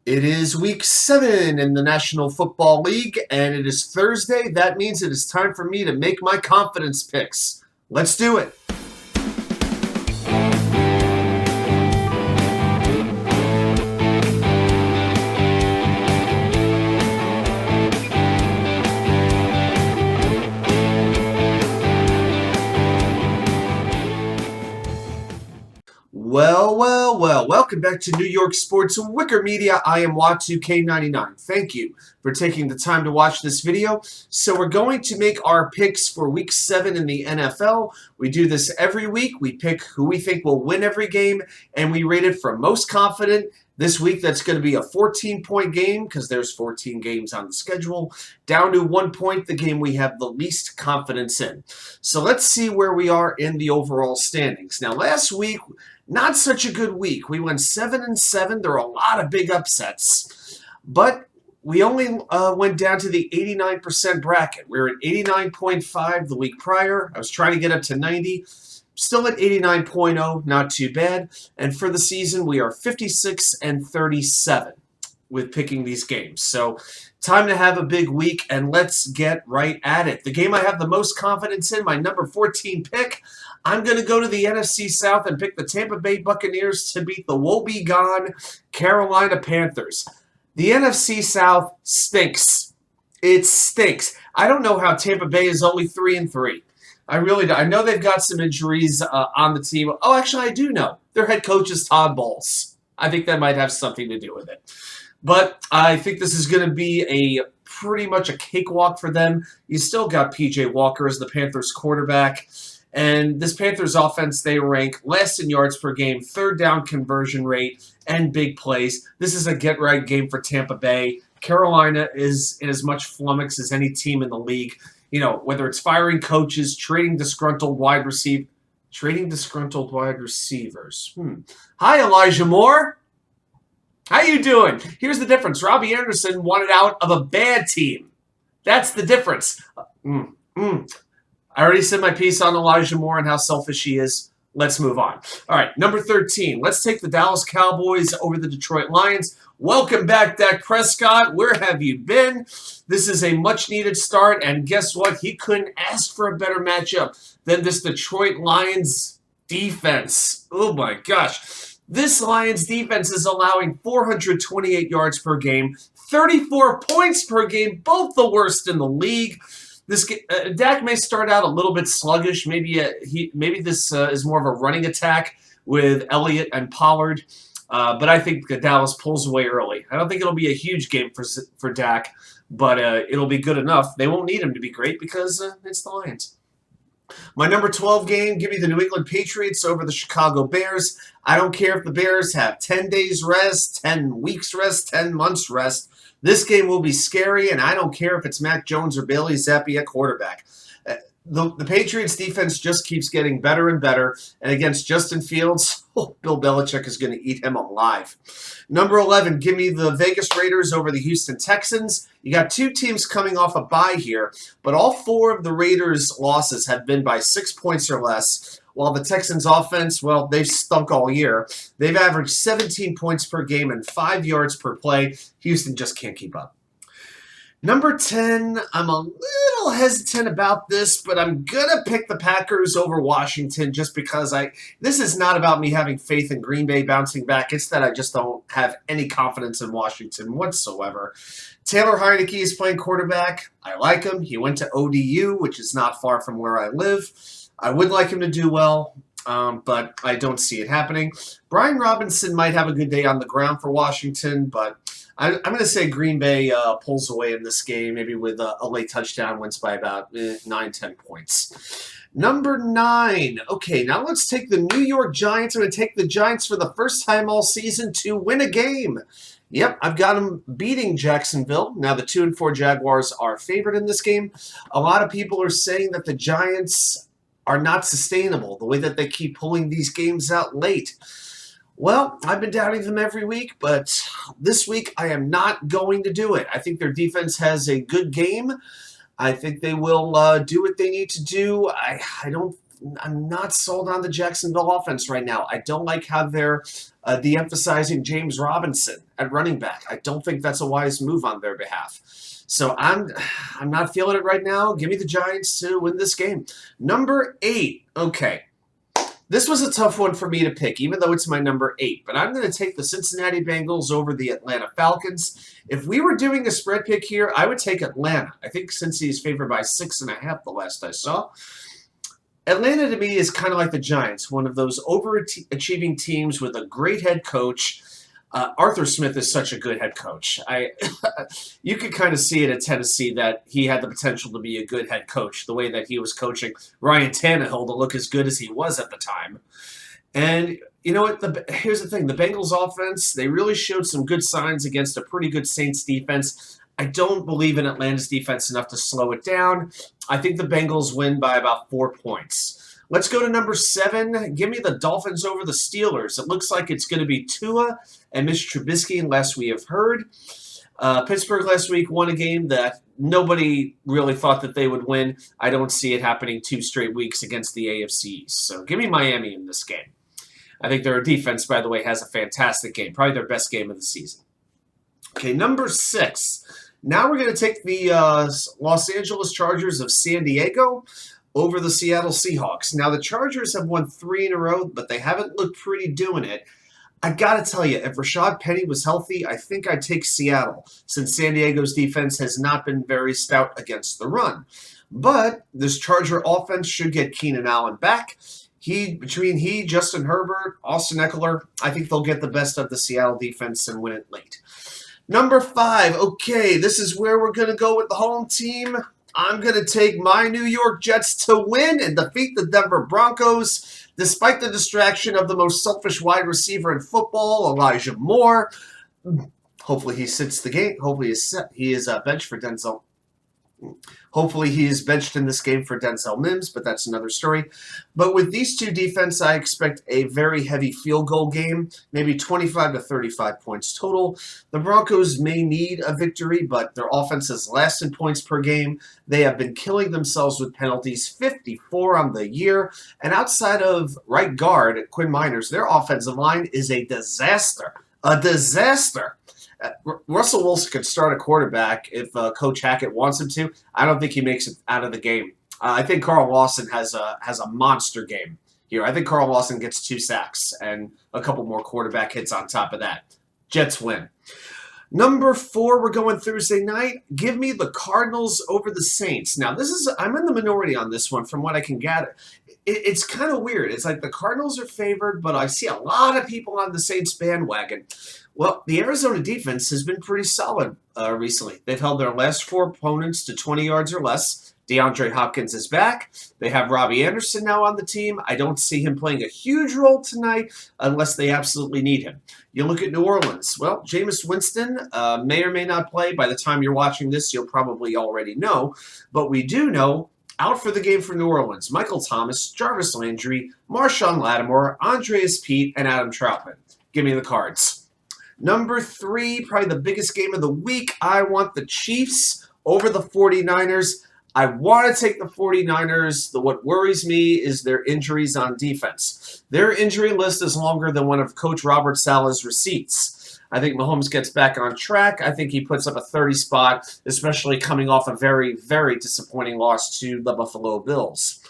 It is week 7 in the National Football League, and it is Thursday. That means it is time for me to make my confidence picks. Let's do it. Well. Welcome back to New York Sports WickerMedia. I am Watu-K99. Thank you for taking the time to watch this video. So we're going to make our picks for Week 7 in the NFL. We do this every week. We pick who we think will win every game, and we rate it from most confident. This week, that's going to be a 14-point game because there's 14 games on the schedule, down to 1 point, the game we have the least confidence in. So let's see where we are in the overall standings. Now, last week, not such a good week. We went 7-7. There are a lot of big upsets, but we only went down to the 89% bracket. We were at 89.5 the week prior. I was trying to get up to 90. Still at 89.0, not too bad. And for the season, we are 56-37 with picking these games. So time to have a big week, and let's get right at it. The game I have the most confidence in, my number 14 pick, I'm going to go to the NFC South and pick the Tampa Bay Buccaneers to beat the woebegone Carolina Panthers. The NFC South stinks. It stinks. I don't know how Tampa Bay is only 3-3. I really do. I know they've got some injuries on the team. Oh, actually, I do know. Their head coach is Todd Bowles. I think that might have something to do with it. But I think this is going to be pretty much a cakewalk for them. You still got P.J. Walker as the Panthers quarterback. And this Panthers offense, they rank last in yards per game, third down conversion rate, and big plays. This is a get-right game for Tampa Bay. Carolina is in as much flummox as any team in the league. You know, whether it's firing coaches, trading disgruntled wide receivers. Hi, Elijah Moore. How you doing? Here's the difference. Robbie Anderson wanted out of a bad team. That's the difference. I already said my piece on Elijah Moore and how selfish he is. Let's move on. All right, number 13. Let's take the Dallas Cowboys over the Detroit Lions. Welcome back, Dak Prescott. Where have you been? This is a much-needed start, and guess what? He couldn't ask for a better matchup than this Detroit Lions defense. Oh, my gosh. This Lions defense is allowing 428 yards per game, 34 points per game, both the worst in the league. Dak may start out a little bit sluggish. Maybe this is more of a running attack with Elliott and Pollard. But I think Dallas pulls away early. I don't think it'll be a huge game for Dak, but it'll be good enough. They won't need him to be great because it's the Lions. My number 12 game, give me the New England Patriots over the Chicago Bears. I don't care if the Bears have 10 days rest, 10 weeks rest, 10 months rest. This game will be scary, and I don't care if it's Mac Jones or Bailey Zappi at quarterback. The Patriots defense just keeps getting better and better, and against Justin Fields, Bill Belichick is going to eat him alive. Number 11, give me the Vegas Raiders over the Houston Texans. You got two teams coming off a bye here, but all four of the Raiders' losses have been by 6 points or less, while the Texans' offense, well, they've stunk all year. They've averaged 17 points per game and 5 yards per play. Houston just can't keep up. Number 10, I'm a little hesitant about this, but I'm going to pick the Packers over Washington just because this is not about me having faith in Green Bay bouncing back. It's that I just don't have any confidence in Washington whatsoever. Taylor Heineke is playing quarterback. I like him. He went to ODU, which is not far from where I live. I would like him to do well, but I don't see it happening. Brian Robinson might have a good day on the ground for Washington, but I'm going to say Green Bay pulls away in this game, maybe with a late touchdown, wins by about 9-10 points. Number 9. Okay, now let's take the New York Giants. I'm going to take the Giants for the first time all season to win a game. Yep, I've got them beating Jacksonville. Now the 2-4 Jaguars are favored in this game. A lot of people are saying that the Giants are not sustainable, the way that they keep pulling these games out late. Well, I've been doubting them every week, but this week I am not going to do it. I think their defense has a good game. I think they will do what they need to do. I don't I'm not sold on the Jacksonville offense right now. I don't like how they're de-emphasizing James Robinson at running back. I don't think that's a wise move on their behalf. So I'm not feeling it right now. Give me the Giants to win this game. Number 8. Okay. This was a tough one for me to pick, even though it's my number 8. But I'm going to take the Cincinnati Bengals over the Atlanta Falcons. If we were doing a spread pick here, I would take Atlanta. I think Cincy is favored by 6.5 the last I saw. Atlanta to me is kind of like the Giants, one of those overachieving teams with a great head coach. Arthur Smith is such a good head coach. You could kind of see it at Tennessee that he had the potential to be a good head coach, the way that he was coaching Ryan Tannehill to look as good as he was at the time. And you know what? Here's the thing. The Bengals offense, they really showed some good signs against a pretty good Saints defense. I don't believe in Atlanta's defense enough to slow it down. I think the Bengals win by about 4 points. Let's go to number 7. Give me the Dolphins over the Steelers. It looks like it's going to be Tua and Mitch Trubisky, unless we have heard. Pittsburgh last week won a game that nobody really thought that they would win. I don't see it happening 2 straight weeks against the AFC East. So give me Miami in this game. I think their defense, by the way, has a fantastic game. Probably their best game of the season. Okay, number 6. Now we're going to take the Los Angeles Chargers of San Diego over the Seattle Seahawks. Now, the Chargers have won 3 in a row, but they haven't looked pretty doing it. I got to tell you, if Rashad Penny was healthy, I think I'd take Seattle, since San Diego's defense has not been very stout against the run. But this Charger offense should get Keenan Allen back. Between Justin Herbert, Austin Eckler, I think they'll get the best of the Seattle defense and win it late. Number 5, okay, this is where we're going to go with the home team. I'm going to take my New York Jets to win and defeat the Denver Broncos, despite the distraction of the most selfish wide receiver in football, Elijah Moore. Hopefully he sits the game. Hopefully he is benched for Denzel. Hopefully he is benched in this game for Denzel Mims, but that's another story. But with these two defense, I expect a very heavy field goal game, maybe 25 to 35 points total. The Broncos may need a victory, but their offense is last in points per game. They have been killing themselves with penalties, 54 on the year. And outside of right guard, Quinn Miners, their offensive line is a disaster. A disaster. Russell Wilson could start a quarterback if Coach Hackett wants him to. I don't think he makes it out of the game. I think Carl Lawson has a monster game here. I think Carl Lawson gets 2 sacks and a couple more quarterback hits on top of that. Jets win. Number 4, we're going Thursday night. Give me the Cardinals over the Saints. Now, I'm in the minority on this one from what I can gather. It's kind of weird. It's like the Cardinals are favored, but I see a lot of people on the Saints bandwagon. Well, the Arizona defense has been pretty solid recently. They've held their last 4 opponents to 20 yards or less. DeAndre Hopkins is back. They have Robbie Anderson now on the team. I don't see him playing a huge role tonight unless they absolutely need him. You look at New Orleans. Well, Jameis Winston may or may not play. By the time you're watching this, you'll probably already know. But we do know, out for the game for New Orleans, Michael Thomas, Jarvis Landry, Marshawn Lattimore, Andreas Pete, and Adam Troutman. Give me the Cards. Number 3, probably the biggest game of the week. I want the Chiefs over the 49ers. I want to take the 49ers. What worries me is their injuries on defense. Their injury list is longer than one of Coach Robert Saleh's receipts. I think Mahomes gets back on track. I think he puts up a 30 spot, especially coming off a very, very disappointing loss to the Buffalo Bills.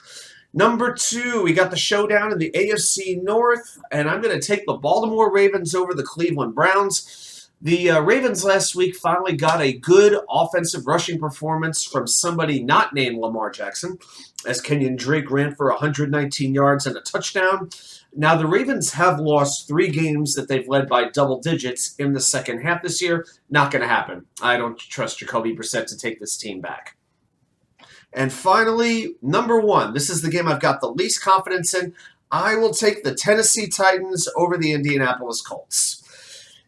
Number 2, we got the showdown in the AFC North, and I'm going to take the Baltimore Ravens over the Cleveland Browns. The Ravens last week finally got a good offensive rushing performance from somebody not named Lamar Jackson, as Kenyon Drake ran for 119 yards and a touchdown. Now, the Ravens have lost 3 games that they've led by double digits in the second half this year. Not going to happen. I don't trust Jacoby Brissett to take this team back. And finally, number 1. This is the game I've got the least confidence in. I will take the Tennessee Titans over the Indianapolis Colts.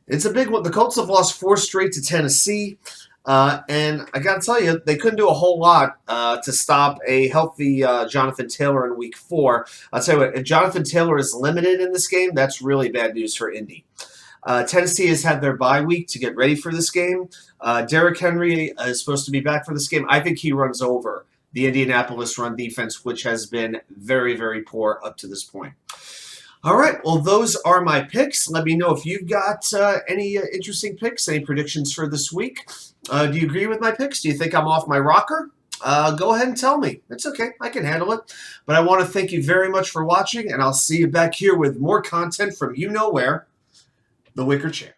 It's a big one. The Colts have lost 4 straight to Tennessee. And I got to tell you, they couldn't do a whole lot to stop a healthy Jonathan Taylor in Week 4. I'll tell you what, if Jonathan Taylor is limited in this game, that's really bad news for Indy. Tennessee has had their bye week to get ready for this game. Derrick Henry is supposed to be back for this game. I think he runs over the Indianapolis run defense, which has been very, very poor up to this point. All right, well, those are my picks. Let me know if you've got any interesting picks, any predictions for this week. Do you agree with my picks? Do you think I'm off my rocker? Go ahead and tell me. It's okay. I can handle it. But I want to thank you very much for watching, and I'll see you back here with more content from you know where, the Wicker Chair.